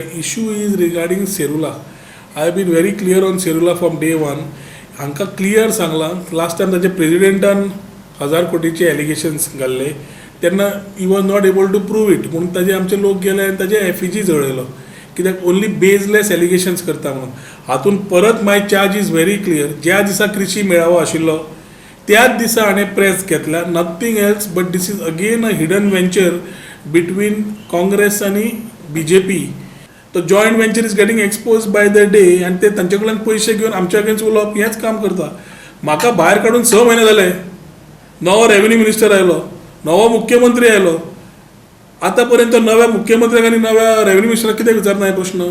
Issue is regarding Cerula. I have been very clear on Cerula from day one. हांका clear सांगला last time ताचे प्रेसिडेंटान 1000 कोटीचे allegations घाल्ले तेन्ना he was not able to prove it म्हणून ताजे आमचे लोक गेले आनी ताजे एफईजी जळयलो कित्याक ओन्ली बेजलेस एलिगेशन्स करता म्हणून हातून परत माय चार्ज इज व्हेरी क्लियर. ज्या दिसा कृषी मेळावो आशिल्लो त्याच दिसा हाणें प्रेस घेतल्या. Nothing else but this is again a hidden venture between Congress आनी बीजेपी. तो joint venture is getting expose by the day आनी ते तांचे कडल्यान पयशे घेवन आमच्या अगेन्स्ट उलोवप हेंच काम करता. म्हाका भायर काडून 6 म्हयने जाले. नवो रेव्हेन्यू मिनिस्टर आयलो, नवो मुख्यमंत्री आयलो, आतां पर्यंत नव्या मुख्यमंत्र्याक आनी नव्या रेव्हेन्यू मिनिस्टराक कित्याक विचारना हे प्रश्न.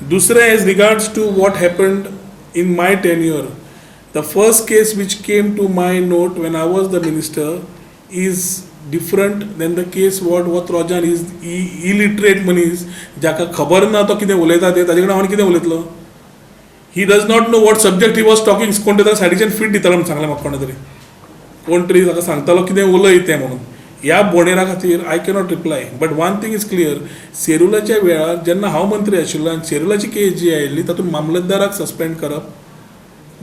दुसरें as regards to what happened in my tenure, the first case which came to my note when I was the minister is different than the case what रोजान इज इलिटरेट मनीस जाका खबर ना तो कितें उलयता ते ताजे कडेन हांवें कितें उलयतलो. He does not know what subject he was talking. कोण ताका सायडीच्यान फीट दितालो म्हणून सांगलें म्हाका कोणे तरी. कोण तरी ताका सांगतालो कितें उलय तें म्हणून. ह्या बोनेरा खातीर I cannot reply. But one thing is clear, सेरुलाच्या वेळार जेन्ना हांव मंत्री आशिल्लो आनी सेरुलाची केस जी आयिल्ली तातूंत मामलतदाराक सस्पेंड करप,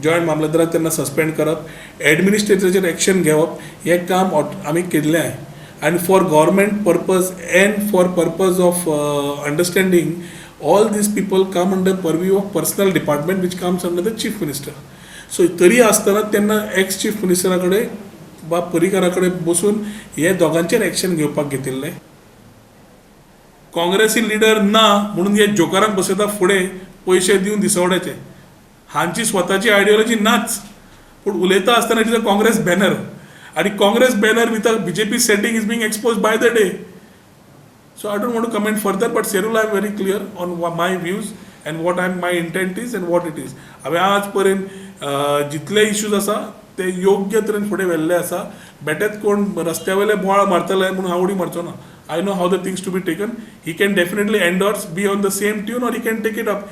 जॉयंट मामलतदाराक तेन्ना सस्पेंड करप, एडमिनिस्ट्रेटराचेर एक्शन घेवप हें काम आमी केल्लें. आनी for government purpose end for purpose of understanding all these people come under purview of personal department which comes under the chief minister. So तरी आसतना तेन्ना एक्स चीफ मिनिस्टरा कडेन वा पर्रीकारा कडेन बसून हे दोगांचेर एक्शन घेवपाक घेतिल्लें. काँग्रेसी लिडर ना म्हणून हे जोकारांक बसयता फुडें पयशे दिवन दिसवड्याचे. हांची स्वताची आयडियोलॉजी नाच, पूण उलयता आसतना it is a Congress banner आनी Congress banner with a BJP setting is being expose by the day. So I don't want to comment further, but सेरुला I am very clear on my views and what my intent is and what it is. हांवें आज पर्यंत जितले issues आसा ते योग्य तरेन फुडें व्हेल्ले आसा. बेठेच कोण रस्त्या वयले बोवाळ मारतले म्हणून हांव उडी मारचो ना. I know how the things to be taken. He can definitely endorse, be on the same tune, or he can take it up.